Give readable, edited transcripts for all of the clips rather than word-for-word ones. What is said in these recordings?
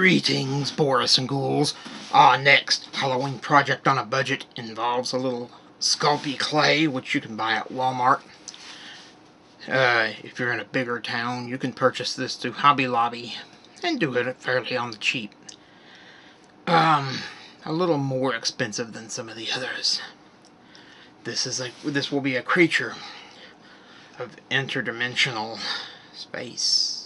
Greetings, Boris and ghouls. Our next Halloween project on a budget involves a little Sculpey clay, which you can buy at Walmart. If you're in a bigger town, you can purchase this through Hobby Lobby and do it fairly on the cheap. A little more expensive than some of the others. This will be a creature of interdimensional space.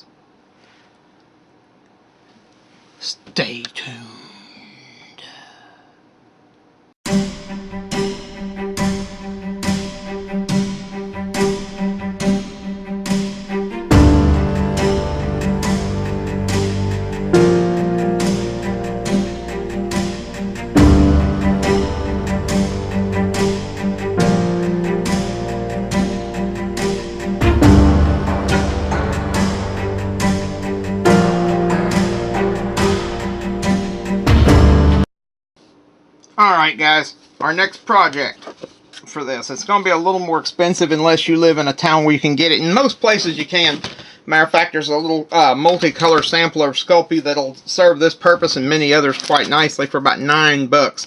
Stay tuned. Alright guys, our next project for this, it's going to be a little more expensive unless you live in a town where you can get it. In most places you can. Matter of fact, there's a little multicolor sampler of Sculpey that'll serve this purpose and many others quite nicely for about $9.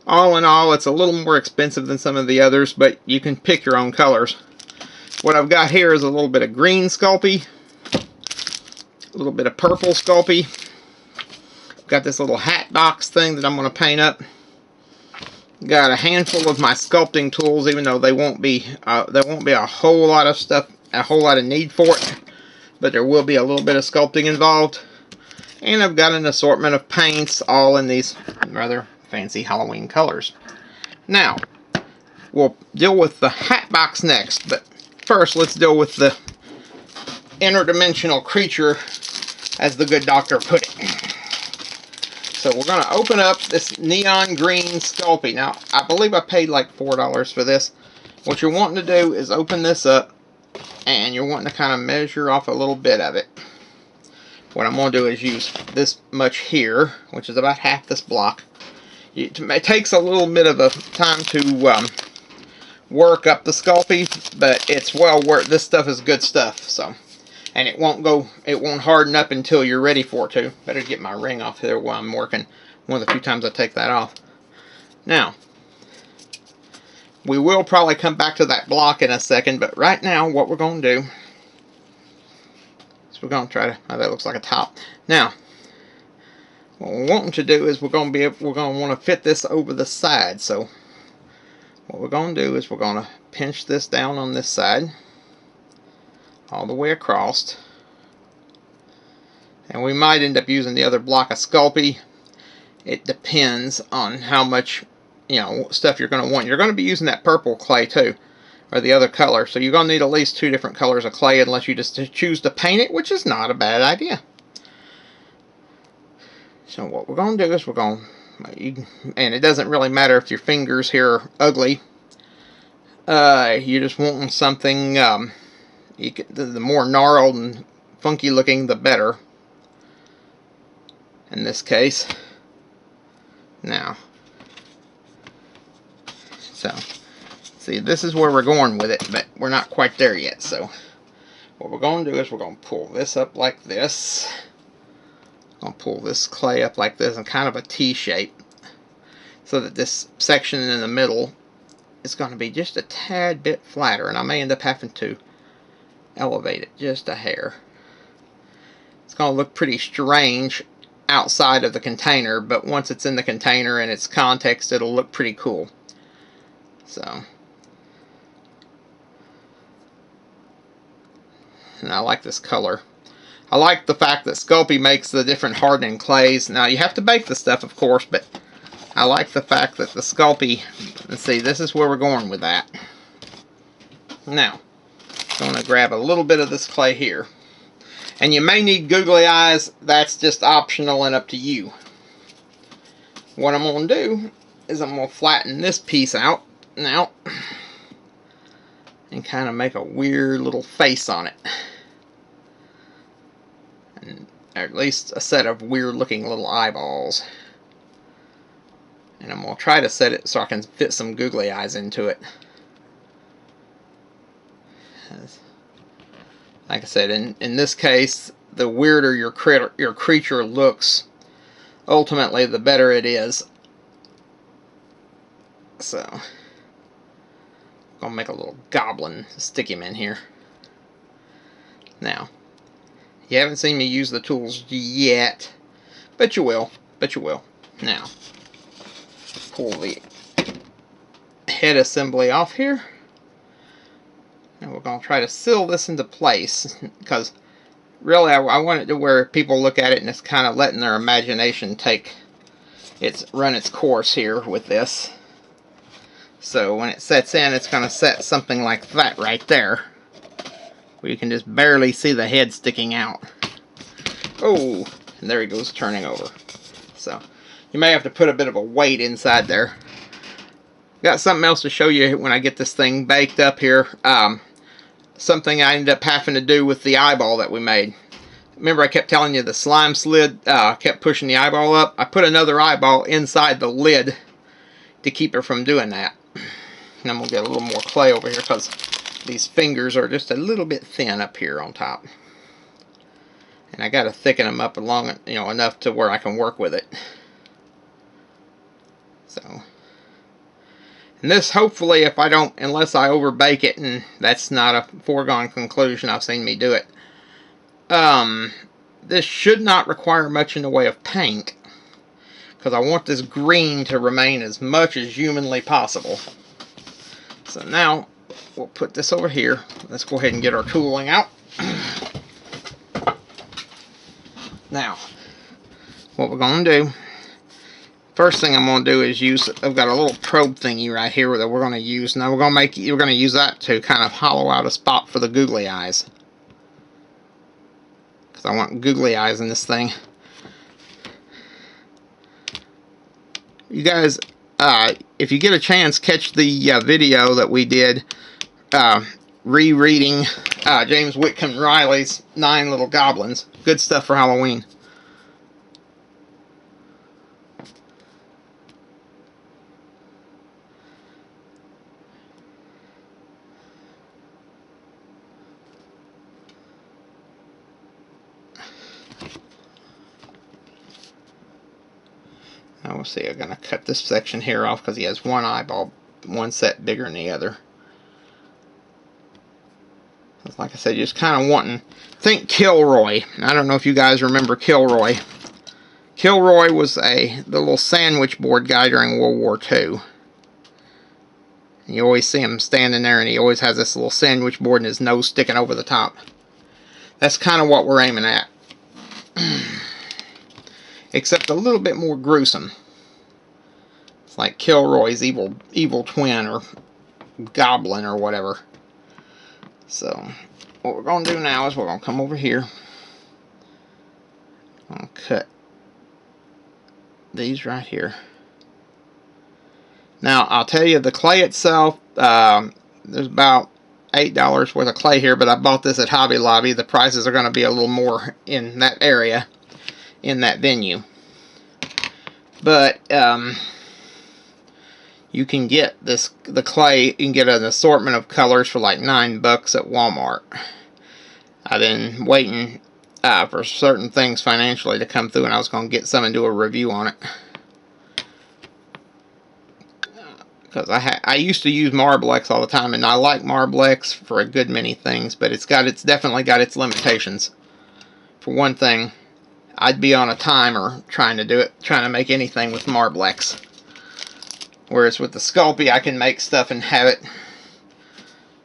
All in all, it's a little more expensive than some of the others, but you can pick your own colors. What I've got here is a little bit of green Sculpey, a little bit of purple Sculpey. Got this little hat box thing that I'm going to paint up. Got a handful of my sculpting tools, even though there won't be a whole lot of stuff, a whole lot of need for it, but there will be a little bit of sculpting involved. And I've got an assortment of paints, all in these rather fancy Halloween colors. Now, we'll deal with the hat box next, but first let's deal with the interdimensional creature, as the good doctor put it. So we're going to open up this neon green Sculpey. Now, I believe I paid like $4 for this. What you're wanting to do is open this up, and you're wanting to kind of measure off a little bit of it. What I'm going to do is use this much here, which is about half this block. It takes a little bit of a time to work up the Sculpey, but it's well worth. This stuff is good stuff, so. And it won't harden up until you're ready for it to. Better get my ring off here while I'm working. One of the few times I take that off. Now, we will probably come back to that block in a second, but right now what we're going to do is we're going to try to, oh, that looks like a top. Now, what we're wanting to do is we're going to want to fit this over the side. So, what we're going to do is we're going to pinch this down on this side, all the way across, and we might end up using the other block of Sculpey. It depends on how much, stuff you're going to want. You're going to be using that purple clay too, or the other color, so you're going to need at least 2 different colors of clay, unless you just choose to paint it, which is not a bad idea. So what we're going to do is and it doesn't really matter if your fingers here are ugly. You're just wanting something, the more gnarled and funky looking, the better. In this case. Now, so, see, this is where we're going with it, but we're not quite there yet. So, what we're going to do is we're going to pull this up like this. I'll pull this clay up like this in kind of a T shape, so that this section in the middle is going to be just a tad bit flatter, and I may end up having to elevate it just a hair. It's going to look pretty strange outside of the container, but once it's in the container and its context, it'll look pretty cool. So, and I like this color. I like the fact that Sculpey makes the different hardening clays. Now, you have to bake the stuff, of course, but I like the fact that the Sculpey, let's see, this is where we're going with that. Now, I'm going to grab a little bit of this clay here. And you may need googly eyes. That's just optional and up to you. What I'm going to do is I'm going to flatten this piece out now and kind of make a weird little face on it. Or at least a set of weird looking little eyeballs. And I'm going to try to set it so I can fit some googly eyes into it. Like I said, in this case, the weirder your creature looks, ultimately the better it is. So, I'm going to make a little goblin, stick him in here. Now, you haven't seen me use the tools yet, but you will. Now, pull the head assembly off here. And we're going to try to seal this into place, because really I want it to where people look at it and it's kind of letting their imagination run its course here with this. So when it sets in, it's going to set something like that right there, where you can just barely see the head sticking out. Oh, and there he goes turning over. So you may have to put a bit of a weight inside there. Got something else to show you when I get this thing baked up here. Something I ended up having to do with the eyeball that we made. Remember I kept telling you the slime slid kept pushing the eyeball up? I put another eyeball inside the lid to keep it from doing that. And I'm going to get a little more clay over here because these fingers are just a little bit thin up here on top. And I got to thicken them up along, enough to where I can work with it. So, and this hopefully, if I don't, unless I overbake it, and that's not a foregone conclusion, I've seen me do it. This should not require much in the way of paint, because I want this green to remain as much as humanly possible. So now, we'll put this over here. Let's go ahead and get our tooling out. Now, what we're going to do, first thing I'm going to do is I've got a little probe thingy right here that we're going to use. Now we're going to use that to kind of hollow out a spot for the googly eyes. Because I want googly eyes in this thing. You guys, if you get a chance, catch the video that we did rereading James Whitcomb Riley's 9 Little Goblins. Good stuff for Halloween. Now we'll see, I'm going to cut this section here off because he has one eyeball, one set bigger than the other. Like I said, just kind of wanting, think Kilroy. I don't know if you guys remember Kilroy. Kilroy was the little sandwich board guy during World War II. You always see him standing there and he always has this little sandwich board and his nose sticking over the top. That's kind of what we're aiming at. Except a little bit more gruesome. It's like Kilroy's evil twin or goblin or whatever. So, what we're going to do now is we're going to come over here. I'm going to cut these right here. Now, I'll tell you, the clay itself, there's about $8 worth of clay here, but I bought this at Hobby Lobby. The prices are going to be a little more in that area, in that venue. But, you can get the clay, you can get an assortment of colors for like $9 at Walmart. I've been waiting for certain things financially to come through, and I was going to get some and do a review on it. Because I used to use Marblex all the time, and I like Marblex for a good many things, but it's definitely got its limitations. For one thing, I'd be on a timer trying to make anything with Marblex. Whereas with the Sculpey, I can make stuff and have it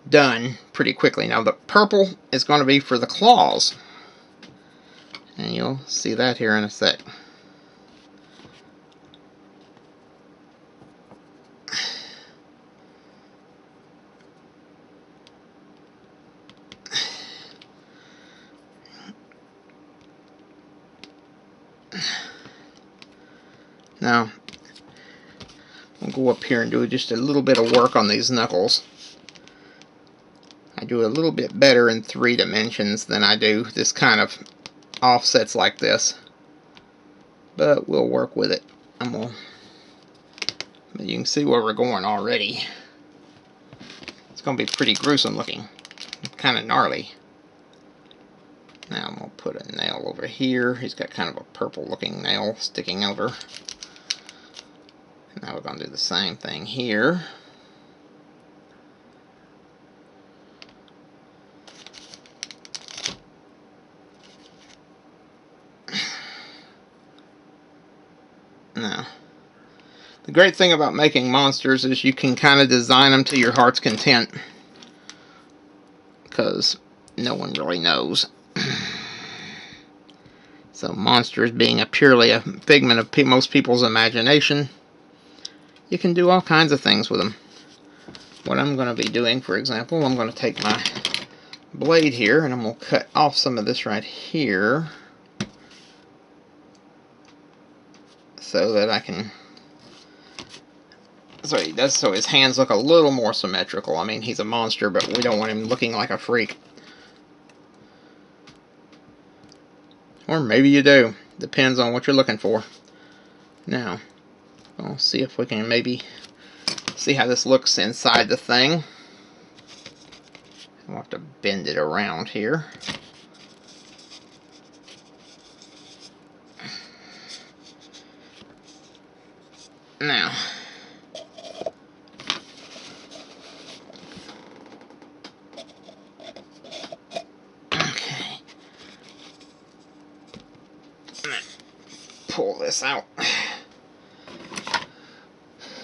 done pretty quickly. Now, the purple is going to be for the claws. And you'll see that here in a sec. Now, I'll go up here and do just a little bit of work on these knuckles. I do a little bit better in 3 dimensions than I do this kind of offsets like this. But we'll work with it. You can see where we're going already. It's going to be pretty gruesome looking. Kind of gnarly. Now I'm going to put a nail over here. He's got kind of a purple looking nail sticking over. Now we're going to do the same thing here. Now, the great thing about making monsters is you can kind of design them to your heart's content, because no one really knows. So monsters being purely a figment of most people's imagination, you can do all kinds of things with them. What I'm going to be doing, for example, I'm going to take my blade here and I'm going to cut off some of this right here so that I can, so his hands look a little more symmetrical. I mean, he's a monster, but we don't want him looking like a freak. Or maybe you do. Depends on what you're looking for. Now, we'll see if we can maybe see how this looks inside the thing. I'll have to bend it around here. Now, okay, pull this out.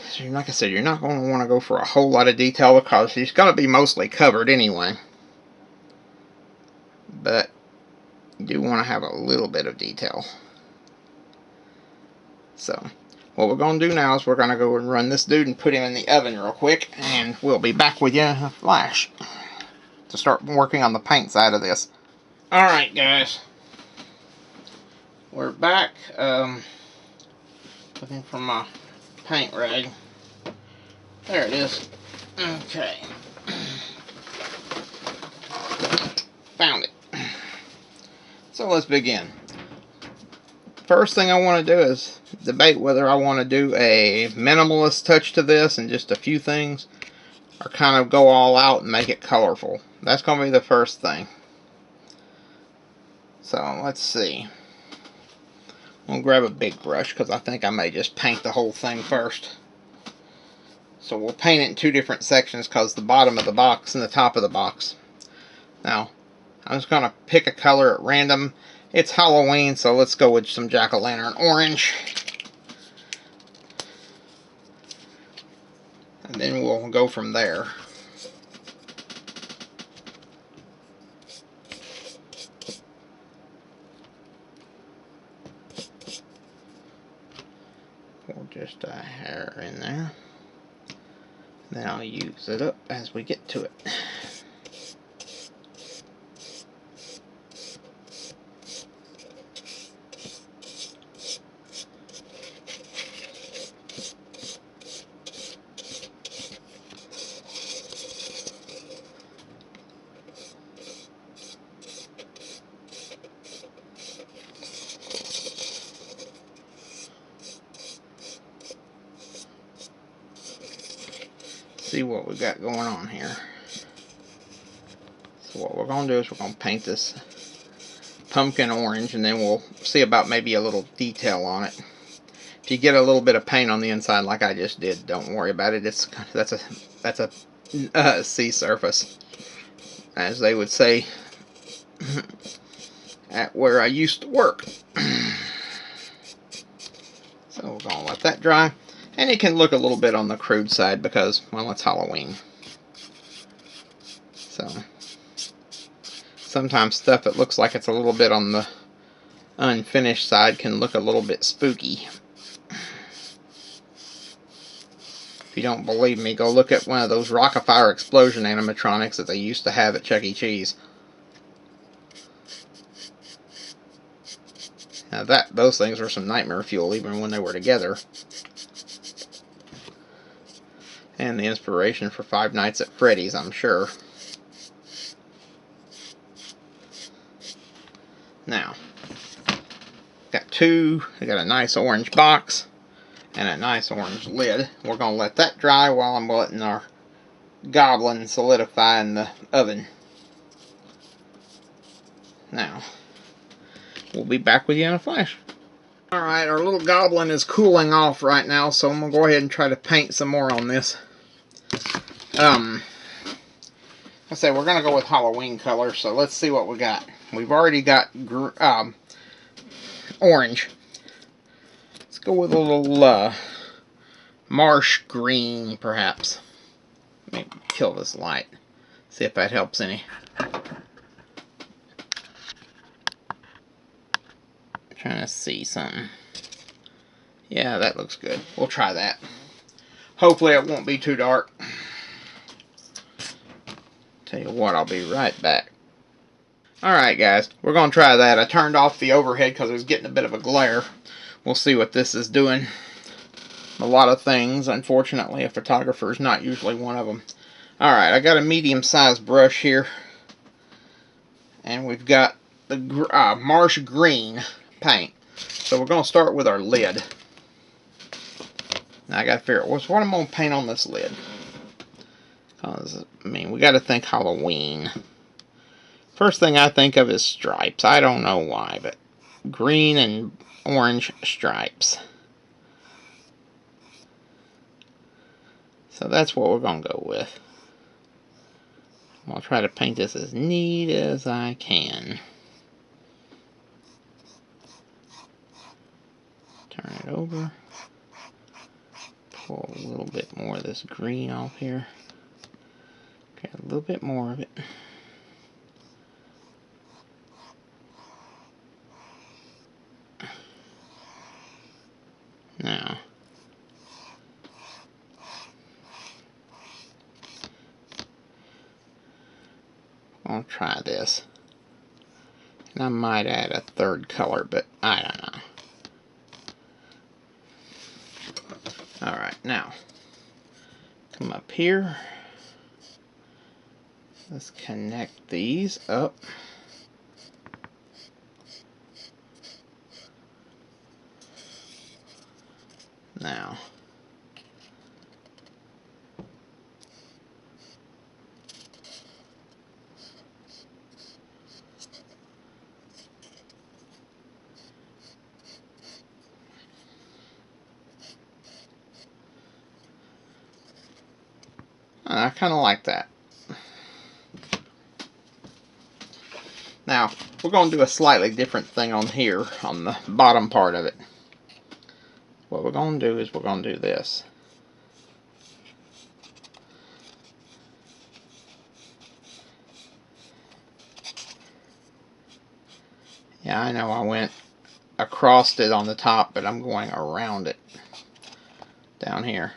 So like I said, you're not going to want to go for a whole lot of detail because he's going to be mostly covered anyway. But you do want to have a little bit of detail. So what we're going to do now is we're going to go and run this dude and put him in the oven real quick, and we'll be back with you in a flash to start working on the paint side of this. Alright guys, we're back. Looking for my paint rag. There it is. Okay. Found it. So let's begin. First thing I want to do is debate whether I want to do a minimalist touch to this and just a few things, or kind of go all out and make it colorful. That's going to be the first thing. So let's see. I'm going to grab a big brush because I think I may just paint the whole thing first. So we'll paint it in two different sections because the bottom of the box and the top of the box. Now, I'm just going to pick a color at random. It's Halloween, so let's go with some jack-o'-lantern orange. And then we'll go from there. Pour just a hair in there. Then I'll use it up as we get to it. See what we got going on here. So what we're going to do is we're going to paint this pumpkin orange, and then we'll see about maybe a little detail on it. If you get a little bit of paint on the inside like I just did, don't worry about it. That's a sea surface, as they would say at where I used to work. So we're going to let that dry. And it can look a little bit on the crude side because, well, it's Halloween. So, sometimes stuff that looks like it's a little bit on the unfinished side can look a little bit spooky. If you don't believe me, go look at one of those Rock-afire explosion animatronics that they used to have at Chuck E. Cheese. Now those things were some nightmare fuel even when they were together. And the inspiration for Five Nights at Freddy's, I'm sure. Now, I got a nice orange box and a nice orange lid. We're going to let that dry while I'm letting our goblin solidify in the oven. Now, we'll be back with you in a flash. Alright, our little goblin is cooling off right now, so I'm going to go ahead and try to paint some more on this. I say we're going to go with Halloween colors, so let's see what we got. We've already got orange. Let's go with a little marsh green, perhaps. Maybe kill this light. See if that helps any. Trying to see something. Yeah, that looks good. We'll try that. Hopefully it won't be too dark. Tell you what, I'll be right back. Alright guys, we're going to try that. I turned off the overhead because it was getting a bit of a glare. We'll see what this is doing. A lot of things. Unfortunately, a photographer is not usually one of them. Alright, I got a medium-sized brush here. And we've got the marsh green paint. So we're going to start with our lid. Now I got to figure out what I'm going to paint on this lid. Because, I mean, we got to think Halloween. First thing I think of is stripes. I don't know why, but green and orange stripes. So that's what we're going to go with. I'll try to paint this as neat as I can. Turn it over. Pull a little bit more of this green off here. Okay, a little bit more of it. Now, I'll try this. And I might add a third color, but I don't know. Alright, now, come up here. Let's connect these up. Now, I kind of like that. Now, we're going to do a slightly different thing on here, on the bottom part of it. What we're going to do is we're going to do this. Yeah, I know I went across it on the top, but I'm going around it down here.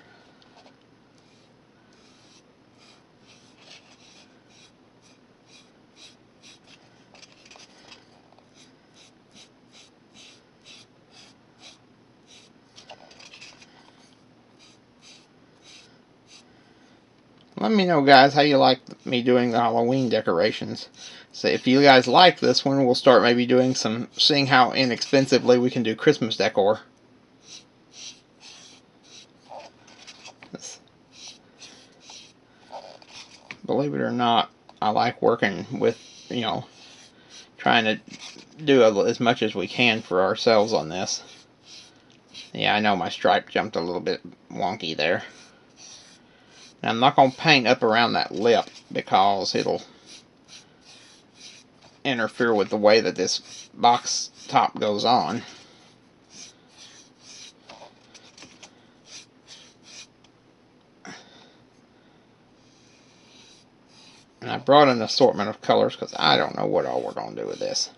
Let me know, guys, how you like me doing the Halloween decorations. So if you guys like this one, we'll start maybe doing seeing how inexpensively we can do Christmas decor. Believe it or not, I like working with, you know, trying to do as much as we can for ourselves on this. Yeah, I know my stripe jumped a little bit wonky there. Now, I'm not going to paint up around that lip because it'll interfere with the way that this box top goes on. And I brought an assortment of colors because I don't know what all we're going to do with this.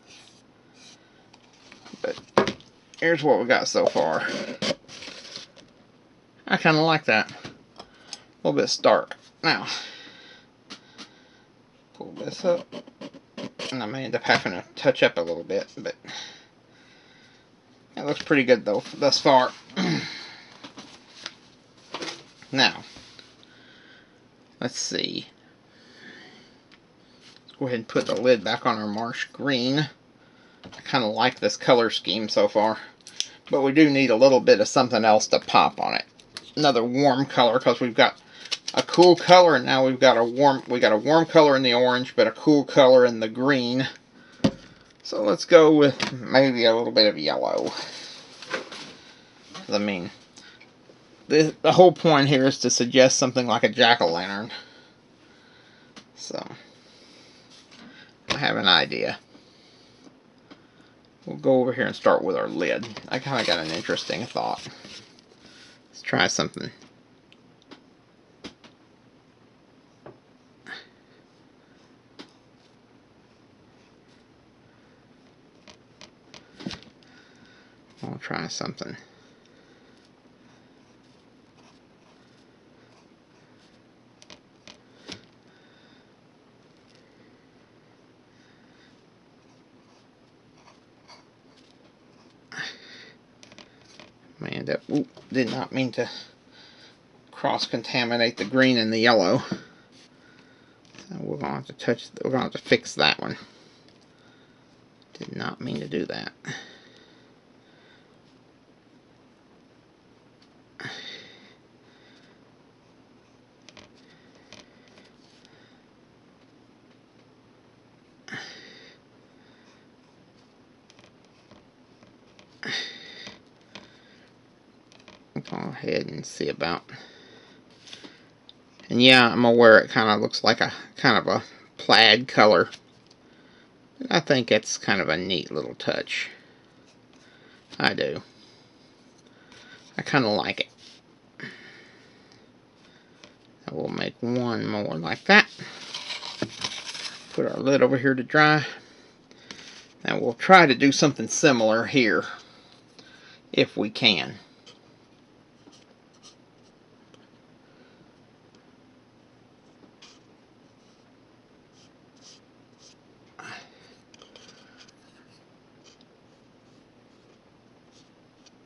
But here's what we got so far. I kind of like that. A little bit stark. Now, pull this up. And I may end up having to touch up a little bit, but it looks pretty good though thus far. Now, let's see. Let's go ahead and put the lid back on our marsh green. I kind of like this color scheme so far, but we do need a little bit of something else to pop on it. Another warm color, because we've got a cool color, and now we've got a warm color in the orange, but a cool color in the green. So let's go with maybe a little bit of yellow. I mean, the whole point here is to suggest something like a jack-o'-lantern. So, I have an idea. We'll go over here and start with our lid. I kind of got an interesting thought. Let's try something. I'll try something. Man, that did not mean to cross-contaminate the green and the yellow. So we're going to have to touch. We're going to have to fix that one. Did not mean to do that. Go ahead and see about. And yeah, I'm aware it kind of looks like a kind of a plaid color. But I think it's kind of a neat little touch. I do. I kind of like it. I will make one more like that. Put our lid over here to dry. And we'll try to do something similar here, if we can.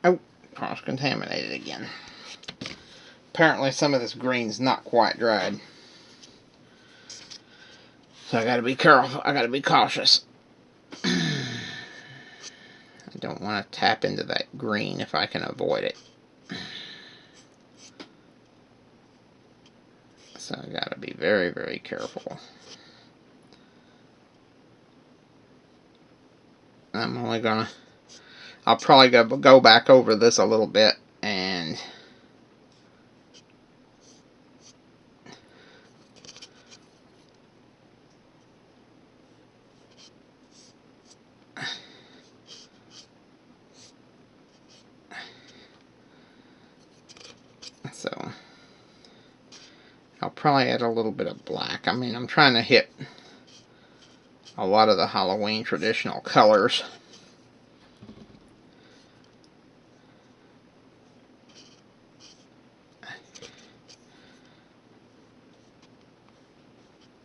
Oh, cross-contaminated again. Apparently some of this green's not quite dried. So I gotta be careful. I gotta be cautious. I don't want to tap into that green if I can avoid it. So I gotta be very, very careful. I'm only gonna... I'll probably go back over this a little bit and... So, I'll probably add a little bit of black. I mean, I'm trying to hit a lot of the Halloween traditional colors.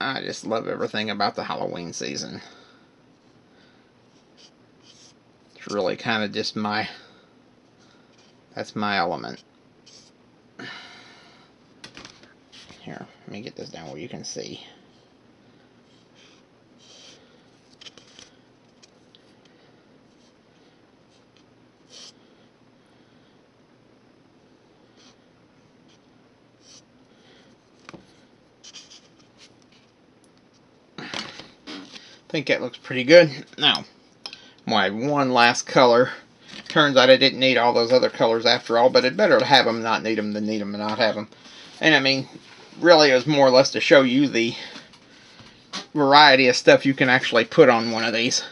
I just love everything about the Halloween season. It's really kind of just that's my element. Here, let me get this down where you can see. I think that looks pretty good. Now, my one last color. Turns out I didn't need all those other colors after all, but it's better to have them, not need them, than need them and not have them. And I mean, really it was more or less to show you the variety of stuff you can actually put on one of these.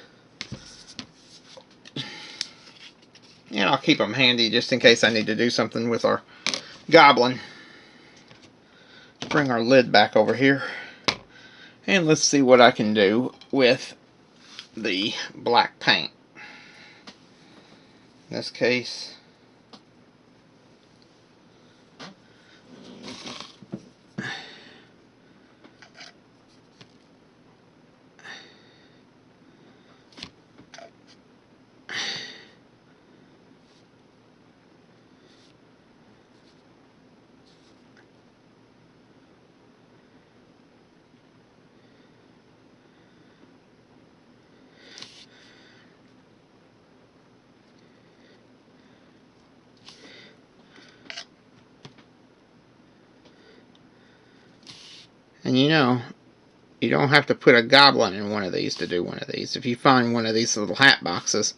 And I'll keep them handy just in case I need to do something with our goblin. Bring our lid back over here. And let's see what I can do with the black paint. In this case, and you know, You don't have to put a goblin in one of these to do one of these. If you find one of these little hat boxes,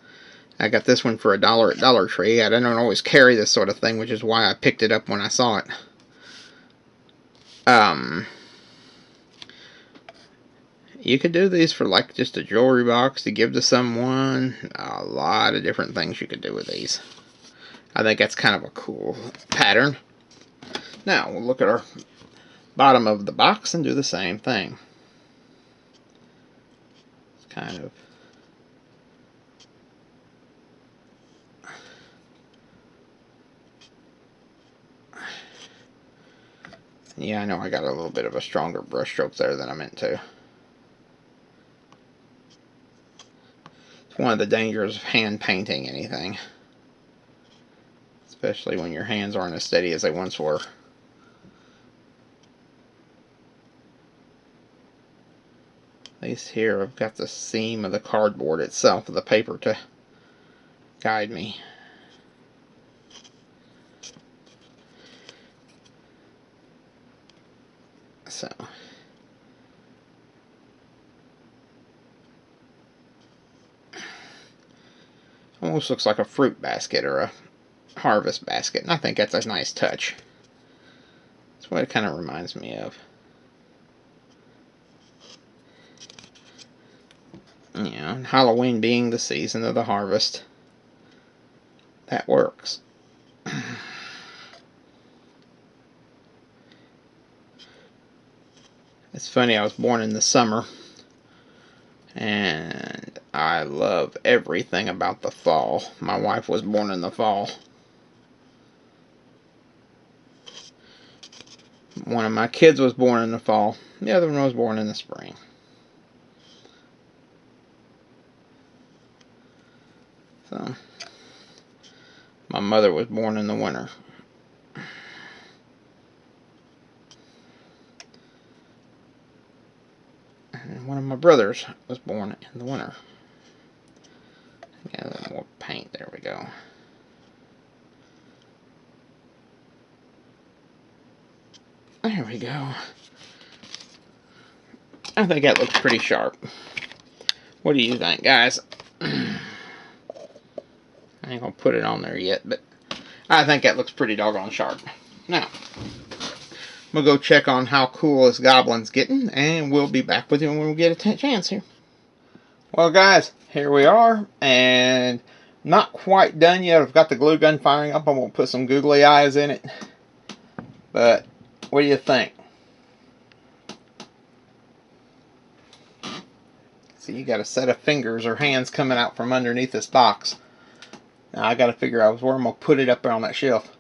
I got this one for $1 at Dollar Tree. I don't always carry this sort of thing, which is why I picked it up when I saw it. You could do these for like just a jewelry box to give to someone. A lot of different things you could do with these. I think that's kind of a cool pattern. Now we'll look at our bottom of the box and do the same thing. It's kind of yeah, I know I got a little bit of a stronger brush stroke there than I meant to. It's one of the dangers of hand painting anything, especially when your hands aren't as steady as they once were. At least here I've got the seam of the cardboard itself, of the paper, to guide me. So almost looks like a fruit basket or a harvest basket, and I think that's a nice touch. That's what it kind of reminds me of. You know, and Halloween being the season of the harvest, that works. It's funny, I was born in the summer, and I love everything about the fall. My wife was born in the fall. One of my kids was born in the fall. The other one was born in the spring. So, my mother was born in the winter. And one of my brothers was born in the winter. Get a little more paint. There we go. There we go. I think that looks pretty sharp. What do you think, guys? I ain't gonna put it on there yet, but I think that looks pretty doggone sharp. Now, we'll go check on how cool this goblin's getting, and we'll be back with you when we get a chance here. Well, guys, here we are, and not quite done yet. I've got the glue gun firing up. I'm gonna put some googly eyes in it. But what do you think? See, you got a set of fingers or hands coming out from underneath this box. Now I got to figure out where I'm gonna put it up there on that shelf.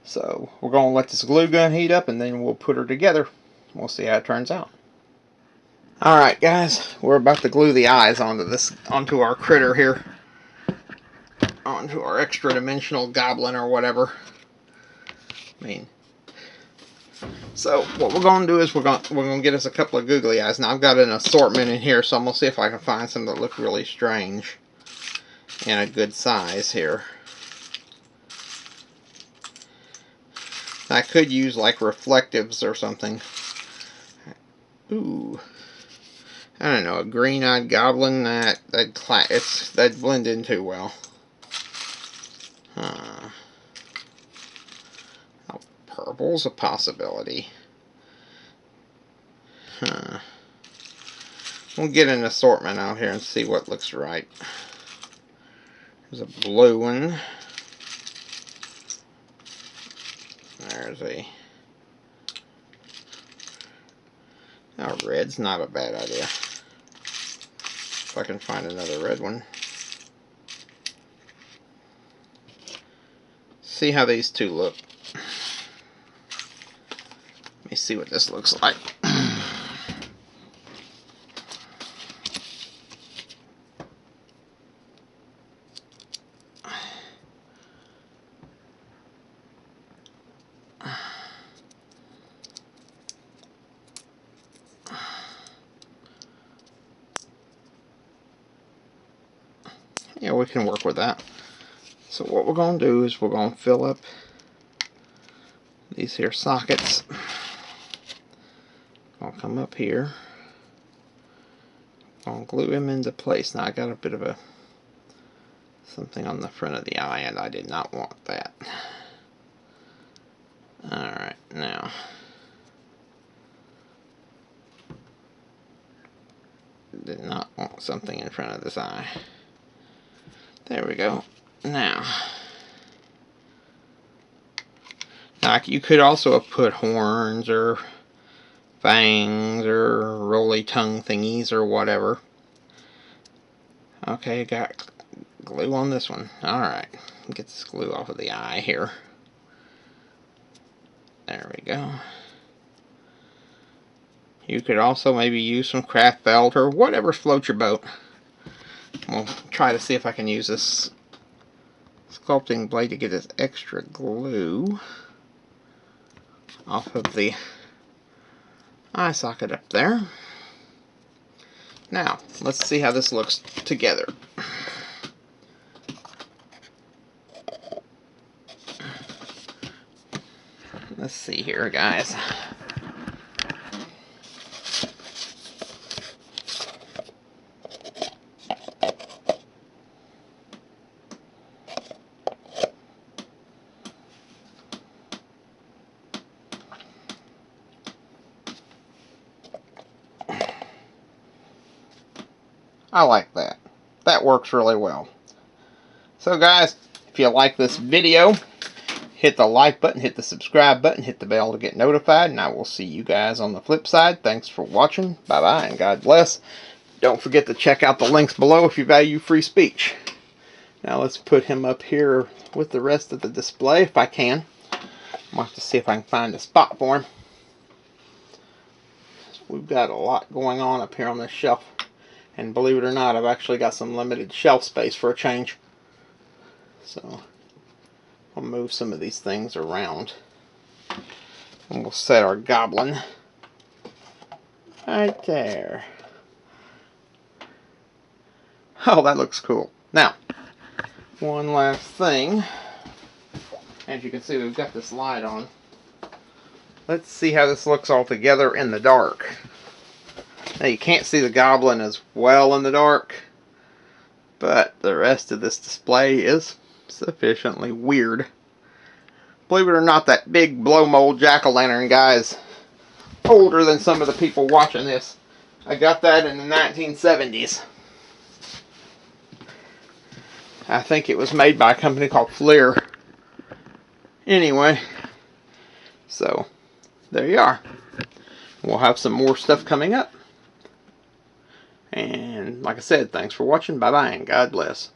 So we're gonna let this glue gun heat up, and then we'll put her together. We'll see how it turns out. Alright, guys, we're about to glue the eyes onto our critter here. Onto our extra dimensional goblin or whatever. So what we're going to do is we're going to get us a couple of googly eyes. Now I've got an assortment in here, so I'm going to see if I can find some that look really strange and a good size here. I could use like reflectives or something. Ooh, I don't know, a green-eyed goblin, that'd blend in too well. Purple's a possibility. We'll get an assortment out here and see what looks right. There's a blue one. There's a red's not a bad idea. If I can find another red one. See how these two look. Let me see what this looks like. Yeah, we can work with that. So what we're going to do is we're going to fill up these here sockets. I'll come up here. I'll glue him into place. Now I got a bit of a something on the front of the eye, and I did not want that. Alright, now did not want something in front of this eye. There we go. Now you could also have put horns or fangs or roly tongue thingies or whatever. Okay, got glue on this one. Alright, get this glue off of the eye here. There we go. You could also maybe use some craft felt or whatever floats your boat. We'll try to see if I can use this sculpting blade to get this extra glue off of the eye socket up there. Now, let's see how this looks together. Let's see here, guys. I like that. That works really well. So guys, if you like this video, hit the like button, hit the subscribe button, hit the bell to get notified, and I will see you guys on the flip side. Thanks for watching. Bye-bye, and God bless. Don't forget to check out the links below if you value free speech. Now let's put him up here with the rest of the display, if I can. I'll have to see if I can find a spot for him. We've got a lot going on up here on this shelf. And believe it or not, I've actually got some limited shelf space for a change. So I'll move some of these things around. And we'll set our goblin right there. Oh, that looks cool. Now, one last thing. As you can see, we've got this light on. Let's see how this looks all together in the dark. Now you can't see the goblin as well in the dark, but the rest of this display is sufficiently weird. Believe it or not, that big blow mold jack-o'-lantern guy is older than some of the people watching this. I got that in the 1970s. I think it was made by a company called Fleer. Anyway, so there you are. We'll have some more stuff coming up. And like I said, thanks for watching. Bye-bye, and God bless.